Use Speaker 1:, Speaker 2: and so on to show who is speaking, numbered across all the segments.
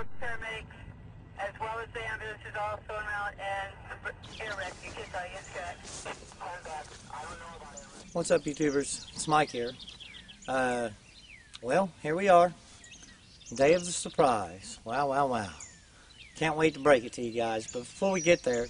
Speaker 1: both paramedics, as well as the ambulance is also en route, and the air rescue kits are yes, correct.
Speaker 2: What's up, YouTubers? It's Mike here. Well, here we are. Day of the surprise. Wow, wow, wow. Can't wait to break it to you guys. But before we get there,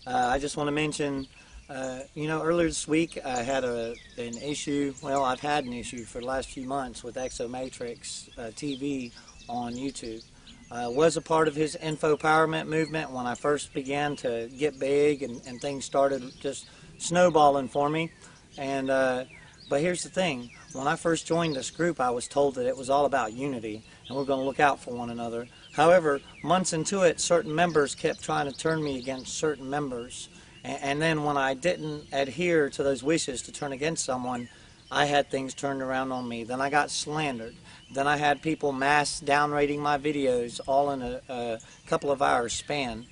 Speaker 2: I just want to mention, earlier this week I had an issue. Well, I've had an issue for the last few months with Exomatrix TV on YouTube. Was a part of his info-powerment movement when I first began to get big and things started just snowballing for me. And but here's the thing. When I first joined this group, I was told that it was all about unity and we're going to look out for one another. However, months into it, certain members kept trying to turn me against certain members. And then when I didn't adhere to those wishes to turn against someone, I had things turned around on me. Then I got slandered. Then I had people mass downrating my videos all in a couple of hours span.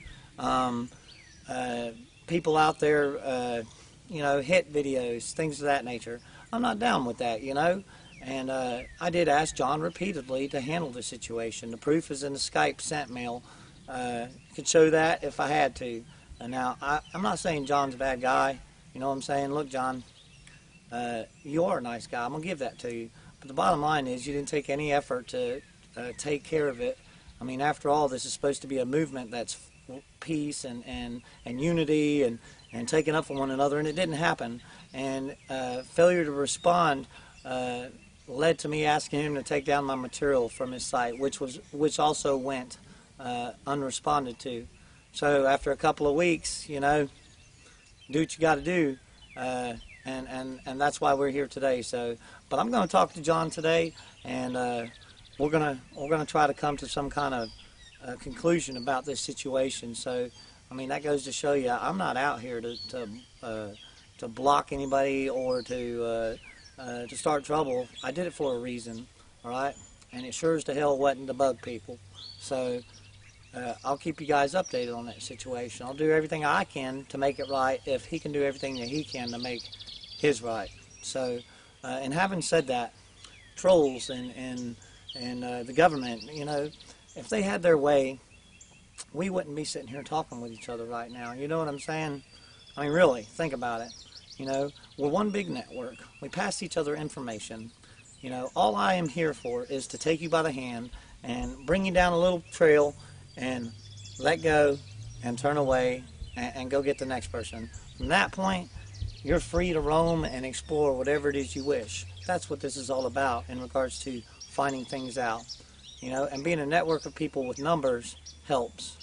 Speaker 2: People out there, hit videos, things of that nature. I'm not down with that, And I did ask John repeatedly to handle the situation. The proof is in the Skype sent mail. Could show that if I had to. And now, I'm not saying John's a bad guy. You know what I'm saying? Look, John, you are a nice guy. I'm going to give that to you. But the bottom line is you didn't take any effort to take care of it. I mean, after all, this is supposed to be a movement that's peace and unity and taking up for one another, and it didn't happen. And failure to respond led to me asking him to take down my material from his site, which also went unresponded to. So after a couple of weeks, do what you got to do, and that's why we're here today. So, but I'm going to talk to John today, and we're gonna try to come to some kind of conclusion about this situation. So, I mean, that goes to show you I'm not out here to block anybody or to start trouble. I did it for a reason, all right? And it sure as to hell wasn't to bug people. So I'll keep you guys updated on that situation. I'll do everything I can to make it right if he can do everything that he can to make his right. So, and having said that, trolls and the government, if they had their way, we wouldn't be sitting here talking with each other right now. You know what I'm saying? I mean, really, think about it. We're one big network. We pass each other information. All I am here for is to take you by the hand and bring you down a little trail and let go and turn away and go get the next person. From that point, you're free to roam and explore whatever it is you wish. That's what this is all about in regards to finding things out. And being a network of people with numbers helps.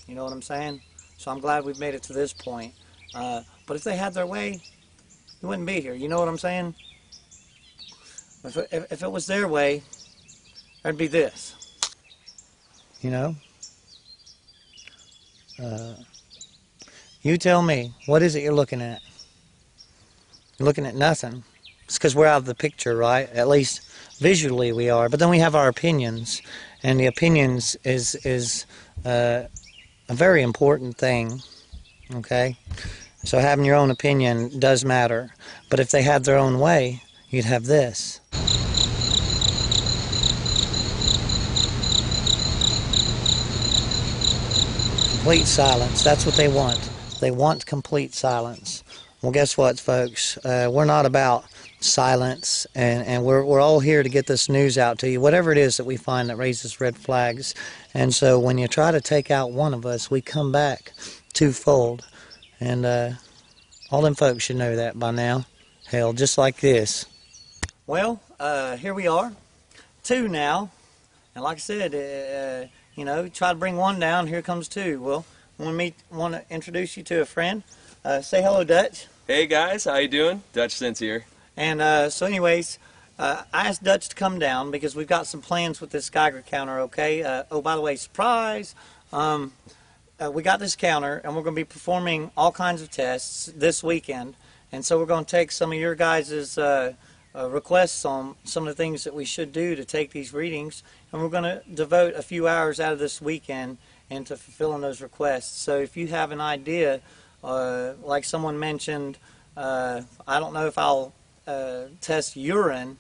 Speaker 2: You know what I'm saying? So I'm glad we've made it to this point. But if they had their way, we wouldn't be here. You know what I'm saying? If it was their way, there'd be this. You tell me, what is it you're looking at? You're looking at nothing. It's because we're out of the picture, right? At least visually we are. But then we have our opinions, and the opinions is a very important thing, okay? So having your own opinion does matter. But if they had their own way, you'd have this. Complete silence. That's what they want. They want complete silence. Well, guess what, folks? We're not about silence, and we're all here to get this news out to you, whatever it is that we find that raises red flags. And so when you try to take out one of us, we come back twofold. And all them folks should know that by now. Hell, just like this. Well, here we are. Two now. And like I said, try to bring one down, here comes two. Well, I want to introduce you to a friend. Say hello, Dutch.
Speaker 3: Hey guys, how you doing? Dutchsinse here.
Speaker 2: And so anyways, I asked Dutch to come down because we've got some plans with this Geiger counter, okay? Oh, by the way, surprise! We got this counter, and we're going to be performing all kinds of tests this weekend. And so we're going to take some of your guys' requests on some of the things that we should do to take these readings, and we're going to devote a few hours out of this weekend into fulfilling those requests. So if you have an idea, like someone mentioned, I don't know if I'll test urine.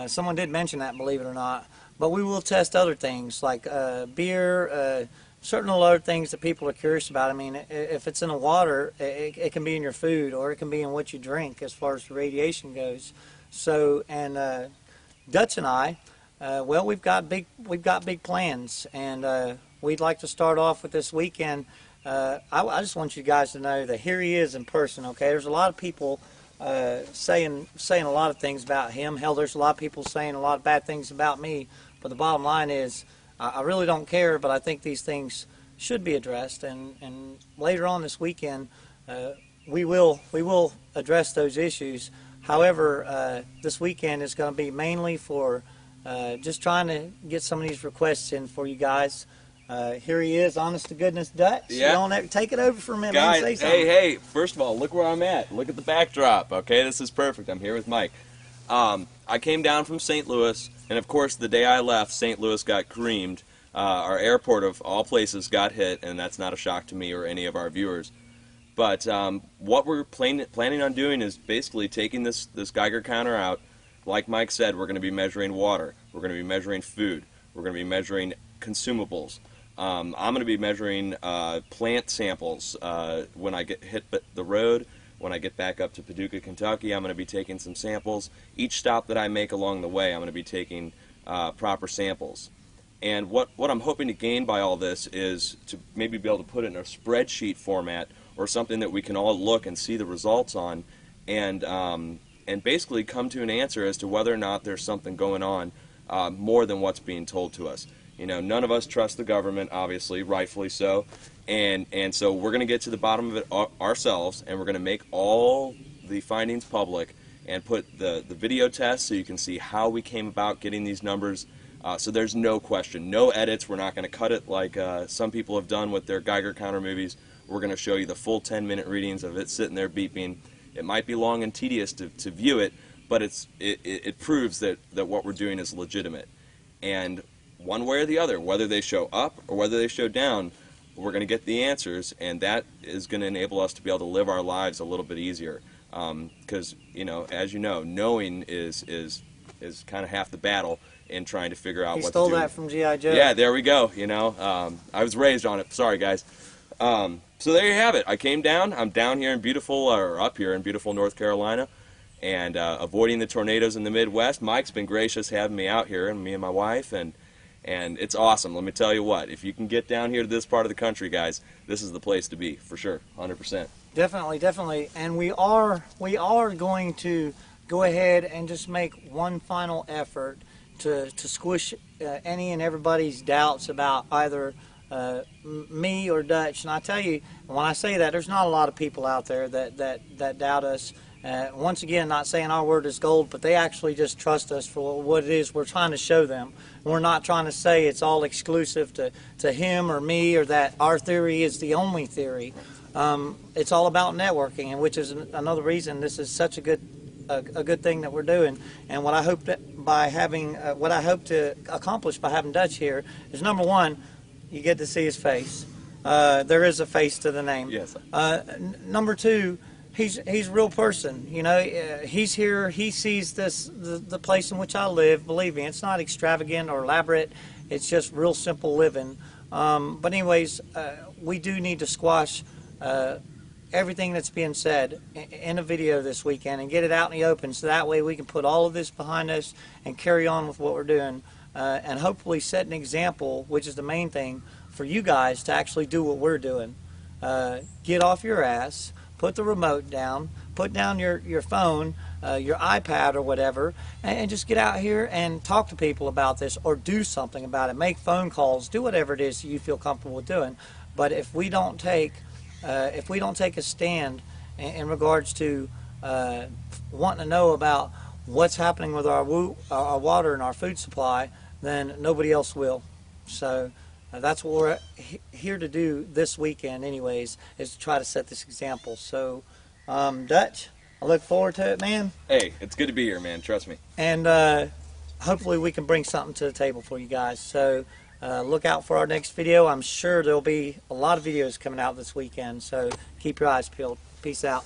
Speaker 2: Someone did mention that, believe it or not. but we will test other things like beer, certain other things that people are curious about. I mean, if it's in the water, it can be in your food, or it can be in what you drink as far as the radiation goes. So, and Dutch and I, well, we've got big plans, and we'd like to start off with this weekend. I just want you guys to know that here he is in person. Okay, there's a lot of people saying a lot of things about him. Hell, there's a lot of people saying a lot of bad things about me. But the bottom line is, I really don't care. But I think these things should be addressed. And later on this weekend, we will address those issues. However, this weekend is going to be mainly for just trying to get some of these requests in for you guys. Here he is, honest to goodness Dutch.
Speaker 3: Yeah.
Speaker 2: You don't take it over for a minute.
Speaker 3: Guys,
Speaker 2: Say something.
Speaker 3: hey, first of all, look where I'm at. Look at the backdrop, okay? This is perfect. I'm here with Mike. I came down from St. Louis, and of course, the day I left, St. Louis got creamed. Our airport, of all places, got hit, and that's not a shock to me or any of our viewers. But what we're planning on doing is basically taking this Geiger counter out. Like Mike said, we're going to be measuring water. We're going to be measuring food. We're going to be measuring consumables. I'm going to be measuring plant samples when I hit the road. When I get back up to Paducah, Kentucky, I'm going to be taking some samples. Each stop that I make along the way, I'm going to be taking proper samples. And what I'm hoping to gain by all this is to maybe be able to put it in a spreadsheet format or something that we can all look and see the results on, and basically come to an answer as to whether or not there's something going on more than what's being told to us. You know, none of us trust the government, obviously, rightfully so, and so we're going to get to the bottom of it ourselves, and we're going to make all the findings public and put the video tests so you can see how we came about getting these numbers. So there's no question, no edits. We're not going to cut it like some people have done with their Geiger counter movies. We're going to show you the full 10-minute readings of it sitting there beeping. It might be long and tedious to view it, but it proves that what we're doing is legitimate. And one way or the other, whether they show up or whether they show down, we're going to get the answers, and that is going to enable us to be able to live our lives a little bit easier. Because, as you know, knowing is kind of half the battle in trying to figure out what to do.
Speaker 2: He stole that from G.I. Joe.
Speaker 3: Yeah, there we go. I was raised on it. Sorry, guys. So there you have it. I came down. I'm down here in up here in beautiful North Carolina, and avoiding the tornadoes in the Midwest. Mike's been gracious having me out here, and me and my wife, and it's awesome. Let me tell you what, if you can get down here to this part of the country, guys, this is the place to be, for sure, 100%.
Speaker 2: Definitely. And we are going to go ahead and just make one final effort to squish any and everybody's doubts about either me or Dutch. And I tell you, when I say that, there's not a lot of people out there that doubt us. Once again, not saying our word is gold, but they actually just trust us for what it is we're trying to show them. We're not trying to say it's all exclusive to him or me, or that our theory is the only theory. It's all about networking, and which is another reason this is such a good thing that we're doing. And what I hope what I hope to accomplish by having Dutch here is, number one, you get to see his face. There is a face to the name.
Speaker 3: Yes.
Speaker 2: Number two, he's a real person. He's here. He sees the place in which I live. Believe me, it's not extravagant or elaborate. It's just real simple living. But anyways, we do need to squash everything that's being said in a video this weekend and get it out in the open, so that way we can put all of this behind us and carry on with what we're doing, and hopefully set an example, which is the main thing, for you guys to actually do what we're doing. Get off your ass, put the remote down, put down your phone, your iPad or whatever, and just get out here and talk to people about this, or do something about it. Make phone calls, do whatever it is you feel comfortable with doing. But if we don't take a stand in regards to wanting to know about what's happening with our water and our food supply, then nobody else will. So that's what we're here to do this weekend anyways, is to try to set this example. So Dutch, I look forward to it, man.
Speaker 3: Hey, it's good to be here, man. Trust me.
Speaker 2: And hopefully we can bring something to the table for you guys. So look out for our next video. I'm sure there'll be a lot of videos coming out this weekend, so keep your eyes peeled. Peace out.